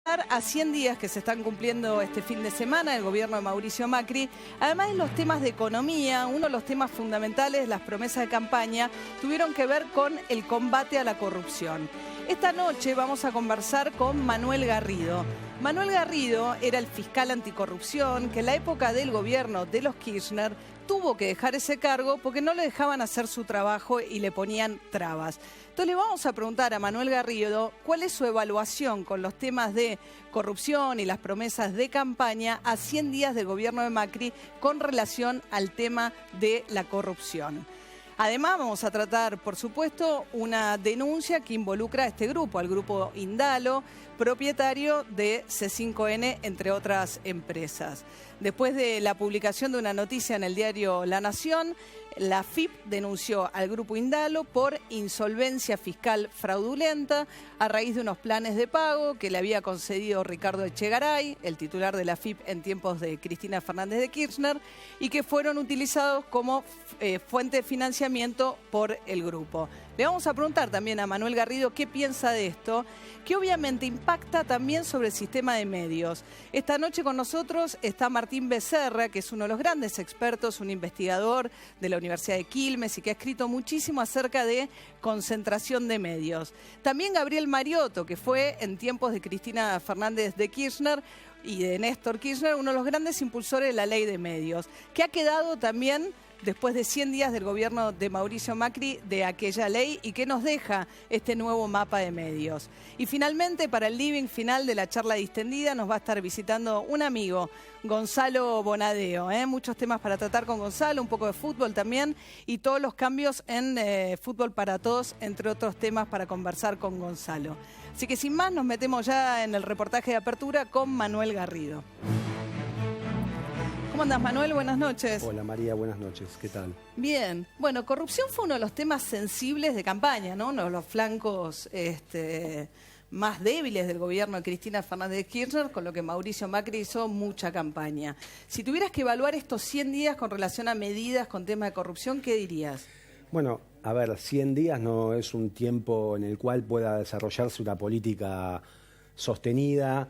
A 100 días que se están cumpliendo este fin de semana el gobierno de Mauricio Macri, además de los temas de economía, uno de los temas fundamentales, las promesas de campaña, tuvieron que ver con el combate a la corrupción. Esta noche vamos a conversar con Manuel Garrido. Manuel Garrido era el fiscal anticorrupción que en la época del gobierno de los Kirchner tuvo que dejar ese cargo porque no le dejaban hacer su trabajo y le ponían trabas. Entonces le vamos a preguntar a Manuel Garrido cuál es su evaluación con los temas de corrupción y las promesas de campaña a 100 días del gobierno de Macri con relación al tema de la corrupción. Además vamos a tratar, por supuesto, una denuncia que involucra a este grupo, al grupo Indalo, propietario de C5N, entre otras empresas. Después de la publicación de una noticia en el diario La Nación, la AFIP denunció al grupo Indalo por insolvencia fiscal fraudulenta a raíz de unos planes de pago que le había concedido Ricardo Echegaray, el titular de la AFIP en tiempos de Cristina Fernández de Kirchner, y que fueron utilizados como fuente de financiamiento por el grupo. Le vamos a preguntar también a Manuel Garrido qué piensa de esto, que obviamente impacta también sobre el sistema de medios. Esta noche con nosotros está Martín Becerra, que es uno de los grandes expertos, un investigador de la Universidad de Quilmes y que ha escrito muchísimo acerca de concentración de medios. También Gabriel Mariotto, que fue en tiempos de Cristina Fernández de Kirchner y de Néstor Kirchner, uno de los grandes impulsores de la ley de medios, que ha quedado también después de 100 días del gobierno de Mauricio Macri de aquella ley y que nos deja este nuevo mapa de medios. Y finalmente, para el living final de la charla distendida, nos va a estar visitando un amigo, Gonzalo Bonadeo. Muchos temas para tratar con Gonzalo, un poco de fútbol también y todos los cambios en Fútbol para Todos, entre otros temas para conversar con Gonzalo. Así que sin más, nos metemos ya en el reportaje de apertura con Manuel Garrido. ¿Cómo andás, Manuel? Buenas noches. Hola, María, buenas noches. ¿Qué tal? Bien. Bueno, corrupción fue uno de los temas sensibles de campaña, ¿no? Uno de los flancos más débiles del gobierno de Cristina Fernández de Kirchner, con lo que Mauricio Macri hizo mucha campaña. Si tuvieras que evaluar estos 100 días con relación a medidas con tema de corrupción, ¿qué dirías? Bueno, a ver, 100 días no es un tiempo en el cual pueda desarrollarse una política sostenida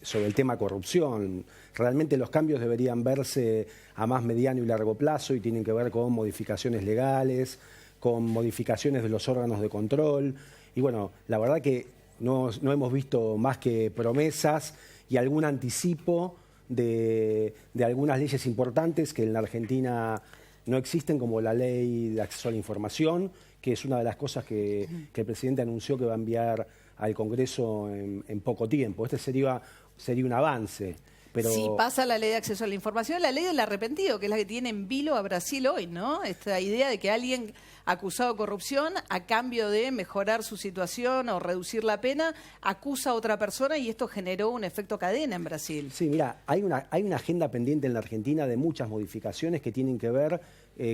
sobre el tema corrupción. Realmente los cambios deberían verse a más mediano y largo plazo y tienen que ver con modificaciones legales, con modificaciones de los órganos de control. Y bueno, la verdad que no hemos visto más que promesas y algún anticipo de algunas leyes importantes que en la Argentina no existen, como la ley de acceso a la información, que es una de las cosas que el presidente anunció que va a enviar al Congreso en poco tiempo. Este sería un avance. Pero si pasa la ley de acceso a la información, la ley del arrepentido, que es la que tiene en vilo a Brasil hoy, ¿no? Esta idea de que alguien acusado de corrupción, a cambio de mejorar su situación o reducir la pena, acusa a otra persona y esto generó un efecto cadena en Brasil. Sí, mira, hay una agenda pendiente en la Argentina de muchas modificaciones que tienen que ver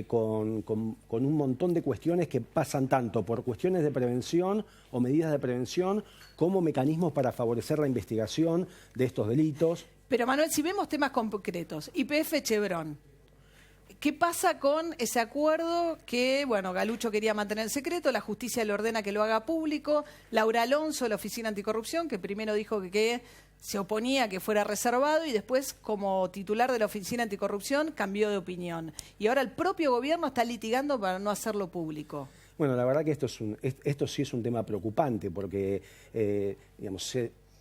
con un montón de cuestiones que pasan tanto por cuestiones de prevención o medidas de prevención como mecanismos para favorecer la investigación de estos delitos. Pero Manuel, si vemos temas concretos, YPF Chevron, ¿qué pasa con ese acuerdo que, bueno, Galucho quería mantener en secreto, la justicia le ordena que lo haga público, Laura Alonso, de la Oficina Anticorrupción, que primero dijo que se oponía a que fuera reservado y después, como titular de la Oficina Anticorrupción, cambió de opinión. Y ahora el propio gobierno está litigando para no hacerlo público. Bueno, la verdad que esto sí es un tema preocupante porque,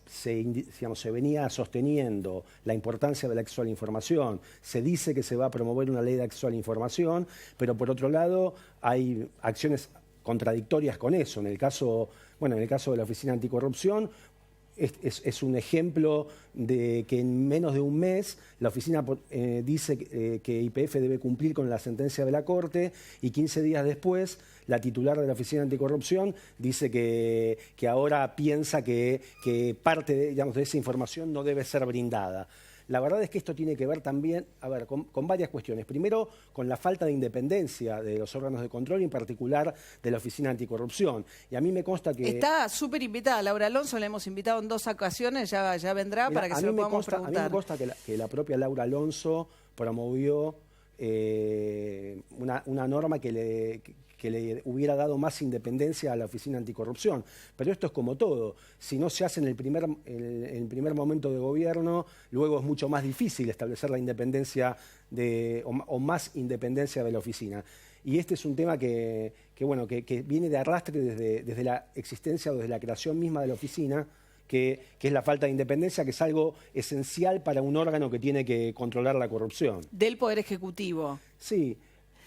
se venía sosteniendo la importancia del acceso a la información, se dice que se va a promover una ley de acceso a la información, pero por otro lado hay acciones contradictorias con eso. En el caso de la Oficina Anticorrupción, es un ejemplo de que en menos de un mes la oficina dice que YPF debe cumplir con la sentencia de la Corte y 15 días después la titular de la Oficina Anticorrupción dice que ahora piensa que parte de esa información no debe ser brindada. La verdad es que esto tiene que ver también, con varias cuestiones. Primero, con la falta de independencia de los órganos de control, y en particular de la Oficina Anticorrupción. Y a mí me consta que... Está súper invitada Laura Alonso, la hemos invitado en 2 ocasiones, ya vendrá. Mira, para que se lo podamos preguntar. A mí me consta que la propia Laura Alonso promovió una norma que que le hubiera dado más independencia a la Oficina Anticorrupción. Pero esto es como todo. Si no se hace en el primer momento de gobierno, luego es mucho más difícil establecer la independencia o más independencia de la oficina. Y este es un tema que viene de arrastre desde la existencia o desde la creación misma de la oficina, que es la falta de independencia, que es algo esencial para un órgano que tiene que controlar la corrupción. Del Poder Ejecutivo. Sí.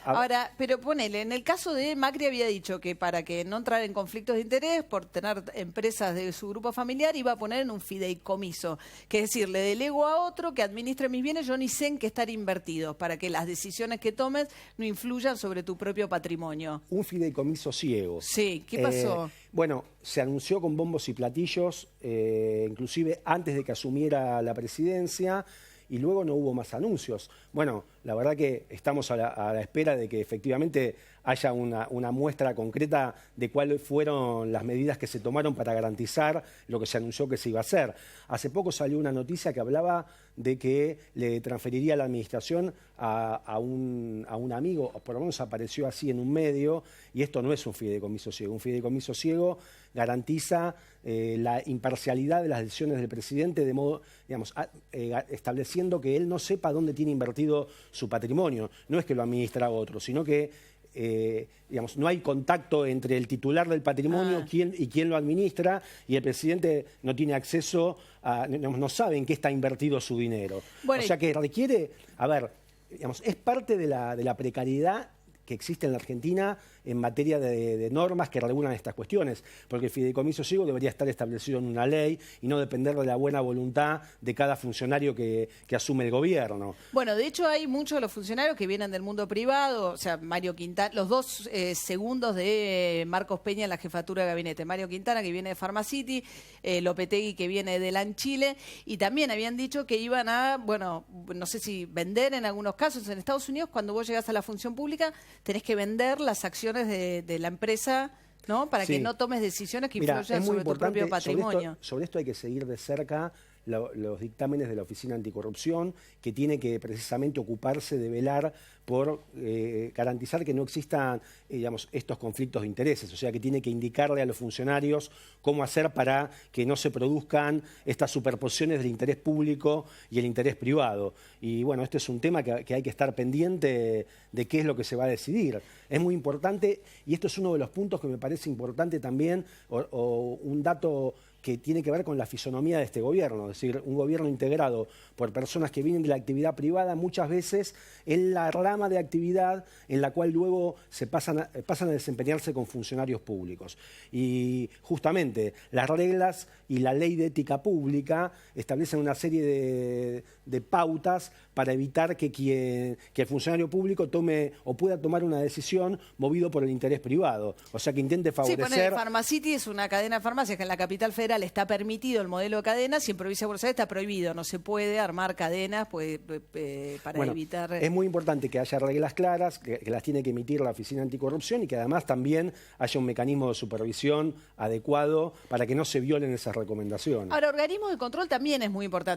Ahora, pero ponele, en el caso de Macri había dicho que para que no entrara en conflictos de interés por tener empresas de su grupo familiar iba a poner en un fideicomiso, que es decir, le delego a otro que administre mis bienes, yo ni sé en qué estar invertidos, para que las decisiones que tomes no influyan sobre tu propio patrimonio. Un fideicomiso ciego. Sí, ¿qué pasó? Bueno, se anunció con bombos y platillos, inclusive antes de que asumiera la presidencia, y luego no hubo más anuncios. Bueno, la verdad que estamos a la espera de que efectivamente haya una muestra concreta de cuáles fueron las medidas que se tomaron para garantizar lo que se anunció que se iba a hacer. Hace poco salió una noticia que hablaba de que le transferiría la administración a un amigo, o por lo menos apareció así en un medio, y esto no es un fideicomiso ciego. Un fideicomiso ciego garantiza la imparcialidad de las decisiones del presidente, de modo, digamos, estableciendo que él no sepa dónde tiene invertido su patrimonio. No es que lo administra otro, sino que digamos, no hay contacto entre el titular del patrimonio y quién lo administra, y el presidente no tiene acceso no sabe en qué está invertido su dinero. Bueno, o sea que requiere, digamos, es parte de la precariedad que existe en la Argentina en materia de normas que regulan estas cuestiones, porque el fideicomiso ciego debería estar establecido en una ley y no depender de la buena voluntad de cada funcionario que asume el gobierno. Bueno, de hecho hay muchos de los funcionarios que vienen del mundo privado, o sea, Mario Quintana, los dos segundos de Marcos Peña en la jefatura de gabinete, Mario Quintana que viene de Pharmacity, Lopetegui que viene de LAN Chile, y también habían dicho que iban a, bueno, no sé si vender en algunos casos. En Estados Unidos, cuando vos llegás a la función pública, tenés que vender las acciones de la empresa, ¿no? Para que no tomes decisiones que influyan sobre tu propio patrimonio. Sobre esto hay que seguir de cerca los dictámenes de la Oficina Anticorrupción, que tiene que precisamente ocuparse de velar por garantizar que no existan digamos, estos conflictos de intereses, o sea que tiene que indicarle a los funcionarios cómo hacer para que no se produzcan estas superposiciones del interés público y el interés privado. Y bueno, este es un tema que hay que estar pendiente de qué es lo que se va a decidir. Es muy importante, y esto es uno de los puntos que me parece importante también, o un dato que tiene que ver con la fisonomía de este gobierno, es decir, un gobierno integrado por personas que vienen de la actividad privada, muchas veces en la rama de actividad en la cual luego se pasan a desempeñarse con funcionarios públicos. Y justamente las reglas y la ley de ética pública establecen una serie de pautas para evitar que el funcionario público tome o pueda tomar una decisión movido por el interés privado, o sea que intente favorecer... Sí, Pharmacity es una cadena de farmacias que en la capital federal está permitido el modelo de cadenas y en provincia de Buenos Aires está prohibido, no se puede armar cadenas para evitar... Es muy importante que haya reglas claras, que las tiene que emitir la Oficina Anticorrupción y que además también haya un mecanismo de supervisión adecuado para que no se violen esas recomendaciones. Ahora, organismos de control también es muy importante.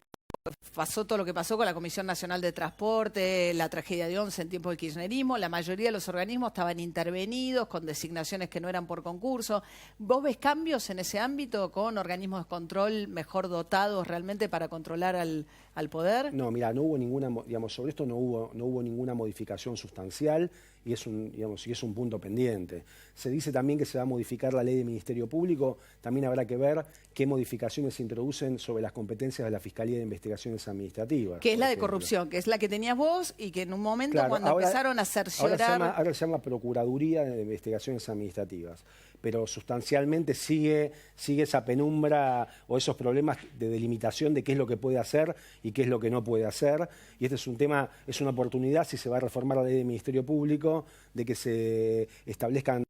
Pasó todo lo que pasó con la Comisión Nacional de Transporte, la tragedia de Once en tiempos del kirchnerismo, la mayoría de los organismos estaban intervenidos con designaciones que no eran por concurso. ¿Vos ves cambios en ese ámbito con organismos de control mejor dotados realmente para controlar al poder? No, mira, no hubo ninguna, digamos, sobre esto no hubo ninguna modificación sustancial y es un punto pendiente. Se dice también que se va a modificar la ley de Ministerio Público, también habrá que ver qué modificaciones se introducen sobre las competencias de la Fiscalía de Investigaciones Administrativas. Que es la de corrupción, que es la que tenías vos y que en un momento cuando empezaron a cerciorar... Ahora se llama Procuraduría de Investigaciones Administrativas, pero sustancialmente sigue esa penumbra o esos problemas de delimitación de qué es lo que puede hacer y qué es lo que no puede hacer. Y este es un tema, es una oportunidad, si se va a reformar la ley del Ministerio Público, de que se establezcan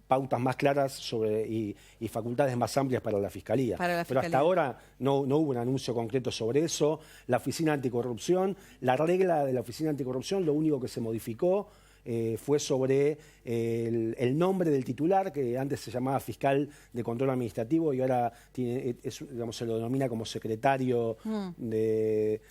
pautas más claras y facultades más amplias para la Fiscalía. Pero hasta ahora no hubo un anuncio concreto sobre eso. La Oficina Anticorrupción, la regla de la Oficina Anticorrupción, lo único que se modificó fue sobre el nombre del titular, que antes se llamaba fiscal de control administrativo y ahora digamos, se lo denomina como secretario de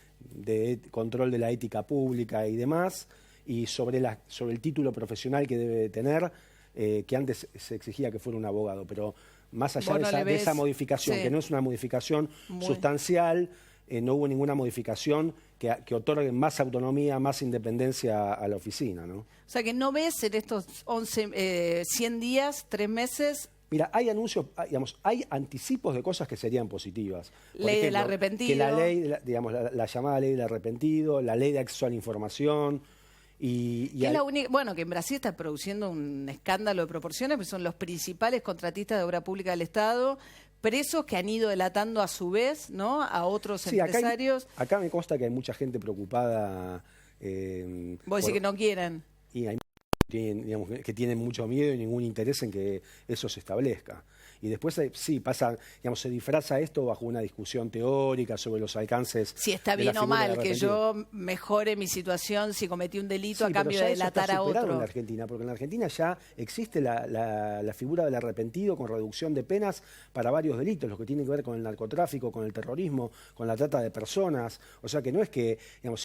control de la ética pública y demás, y sobre el título profesional que debe tener. que antes se exigía que fuera un abogado, pero más allá de esa modificación, que no es una modificación sustancial, no hubo ninguna modificación que otorgue más autonomía, más independencia a la oficina, ¿no? O sea, que no ves en estos 100 días, 3 meses... Mira, hay anuncios, digamos, hay anticipos de cosas que serían positivas. Por ejemplo, del arrepentido. Que la ley, digamos, la llamada ley del arrepentido, la ley de acceso a la información... es la única, bueno, que en Brasil está produciendo un escándalo de proporciones, porque son los principales contratistas de obra pública del Estado, presos que han ido delatando a su vez, ¿no?, a otros empresarios. Acá me consta que hay mucha gente preocupada. Vos decís que no quieren. Y hay digamos, que tienen mucho miedo y ningún interés en que eso se establezca. Y después sí pasa, digamos, se disfraza esto bajo una discusión teórica sobre los alcances. Si está bien o mal que yo mejore mi situación si cometí un delito a cambio de delatar a otro. En la Argentina, porque en la Argentina ya existe la figura del arrepentido con reducción de penas para varios delitos, los que tienen que ver con el narcotráfico, con el terrorismo, con la trata de personas. O sea que no es que, digamos,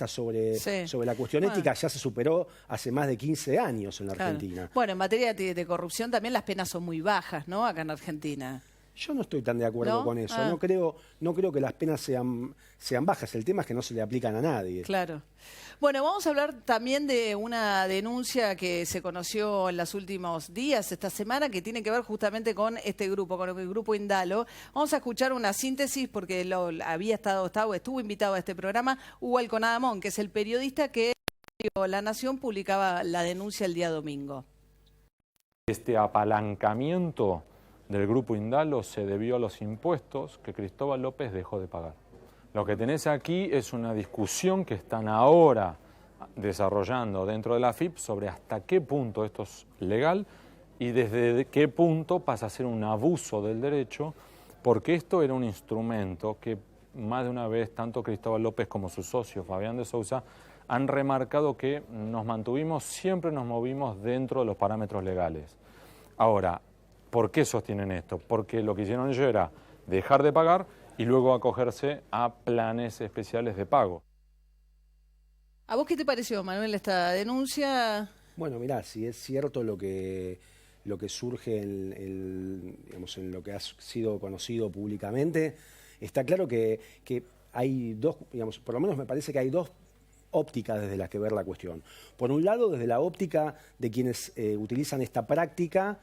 sobre la cuestión ética ya se superó hace más de 15 años en la Argentina. Bueno, en materia de corrupción también las penas son muy bajas, ¿no?, acá en Argentina. Yo no estoy tan de acuerdo con eso. No creo que las penas sean bajas. El tema es que no se le aplican a nadie. Claro. Bueno, vamos a hablar también de una denuncia que se conoció en los últimos días, esta semana, que tiene que ver justamente con este grupo, con el grupo Indalo. Vamos a escuchar una síntesis porque estuvo invitado a este programa Hugo Alconadamón, que es el periodista que La Nación publicaba la denuncia el día domingo. Este apalancamiento del grupo Indalo se debió a los impuestos que Cristóbal López dejó de pagar. Lo que tenés aquí es una discusión que están ahora desarrollando dentro de la AFIP sobre hasta qué punto esto es legal y desde qué punto pasa a ser un abuso del derecho, porque esto era un instrumento que más de una vez tanto Cristóbal López como su socio Fabián de Sousa han remarcado que siempre nos movimos dentro de los parámetros legales. Ahora, ¿por qué sostienen esto? Porque lo que hicieron ellos era dejar de pagar y luego acogerse a planes especiales de pago. ¿A vos qué te pareció, Manuel, esta denuncia? Bueno, mirá, si es cierto lo que surge digamos, en lo que ha sido conocido públicamente, está claro que hay dos, digamos, por lo menos me parece que hay dos ópticas desde las que ver la cuestión. Por un lado, desde la óptica de quienes utilizan esta práctica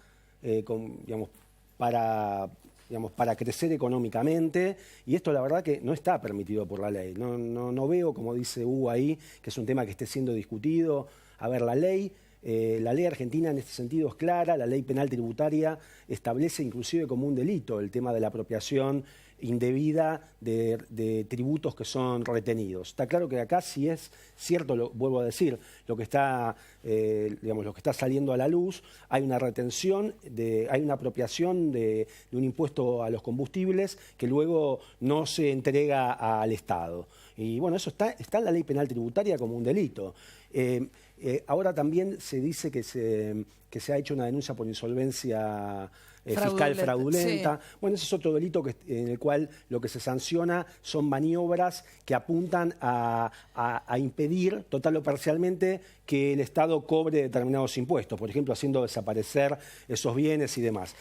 para crecer económicamente, y esto la verdad que no está permitido por la ley. No veo, como dice Hugo ahí, que es un tema que esté siendo discutido. A ver, la ley argentina en este sentido es clara, la ley penal tributaria establece inclusive como un delito el tema de la apropiación indebida de tributos que son retenidos. Está claro que acá sí es cierto, vuelvo a decir, lo que está saliendo a la luz, hay una retención, hay una apropiación de un impuesto a los combustibles que luego no se entrega al Estado. Y bueno, eso está en la ley penal tributaria como un delito. Ahora también se dice que se ha hecho una denuncia por insolvencia fiscal fraudulenta. Sí. Bueno, ese es otro delito en el cual lo que se sanciona son maniobras que apuntan a impedir, total o parcialmente, que el Estado cobre determinados impuestos, por ejemplo, haciendo desaparecer esos bienes y demás.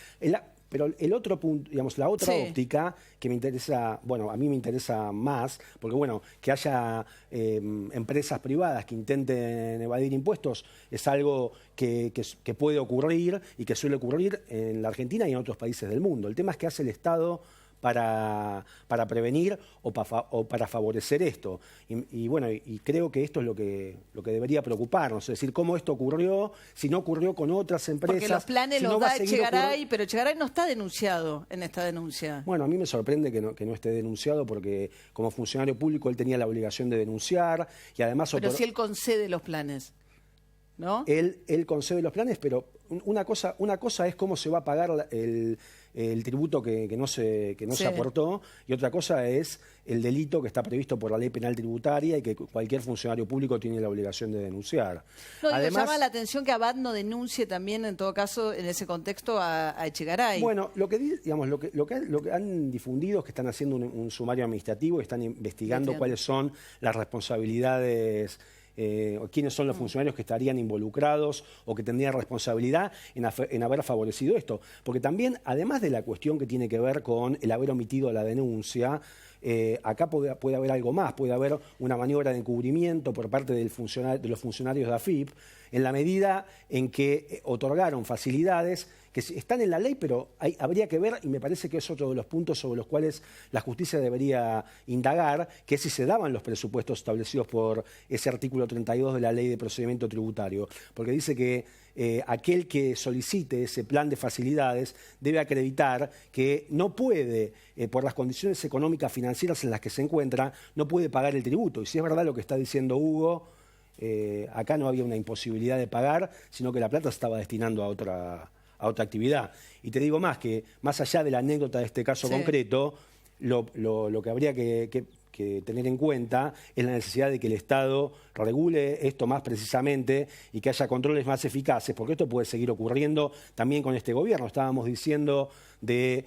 Pero el otro punto, digamos, la otra óptica que me interesa, bueno, a mí me interesa más, porque bueno, que haya empresas privadas que intenten evadir impuestos es algo que puede ocurrir y que suele ocurrir en la Argentina y en otros países del mundo. El tema es qué hace el Estado para prevenir o para favorecer esto. Y bueno, y creo que esto es lo que debería preocuparnos, es decir, cómo esto ocurrió, si no ocurrió con otras empresas. Porque los planes los da Echegaray, pero Echegaray no está denunciado en esta denuncia. Bueno, a mí me sorprende que no esté denunciado porque como funcionario público él tenía la obligación de denunciar y además... Pero si él concede los planes, ¿no? Él concede los planes, pero una cosa es cómo se va a pagar el tributo que no se aportó, y otra cosa es el delito que está previsto por la ley penal tributaria y que cualquier funcionario público tiene la obligación de denunciar. No, además, llama la atención que Abad no denuncie también, en todo caso, en ese contexto, a Echegaray. Bueno, lo que han difundido es que están haciendo un sumario administrativo y están investigando cuáles son las responsabilidades quiénes son los funcionarios que estarían involucrados o que tendrían responsabilidad en haber favorecido esto. Porque también, además de la cuestión que tiene que ver con el haber omitido la denuncia, acá puede haber algo más, puede haber una maniobra de encubrimiento por parte de los funcionarios de AFIP, en la medida en que otorgaron facilidades que están en la ley, pero habría que ver, y me parece que es otro de los puntos sobre los cuales la justicia debería indagar, que es si se daban los presupuestos establecidos por ese artículo 32 de la Ley de Procedimiento Tributario, porque dice que aquel que solicite ese plan de facilidades debe acreditar que no puede, por las condiciones económicas financieras en las que se encuentra, no puede pagar el tributo. Y si es verdad lo que está diciendo Hugo, acá no había una imposibilidad de pagar, sino que la plata se estaba destinando a otra actividad. Y te digo más, que más allá de la anécdota de este caso concreto, lo que habría que tener en cuenta es la necesidad de que el Estado regule esto más precisamente y que haya controles más eficaces, porque esto puede seguir ocurriendo también con este gobierno. Estábamos diciendo de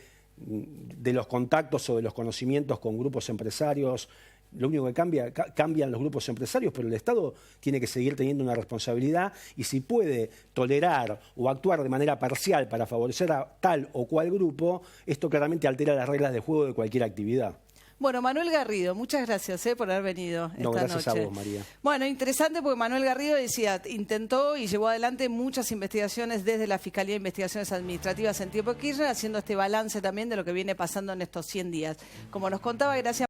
los contactos o de los conocimientos con grupos empresarios. Lo único que cambian los grupos empresarios, pero el Estado tiene que seguir teniendo una responsabilidad y si puede tolerar o actuar de manera parcial para favorecer a tal o cual grupo, esto claramente altera las reglas de juego de cualquier actividad. Bueno, Manuel Garrido, muchas gracias por haber venido esta noche. Gracias a vos, María. Bueno, interesante porque Manuel Garrido decía, intentó y llevó adelante muchas investigaciones desde la Fiscalía de Investigaciones Administrativas en tiempo de Kirchner, haciendo este balance también de lo que viene pasando en estos 100 días. Como nos contaba, gracias.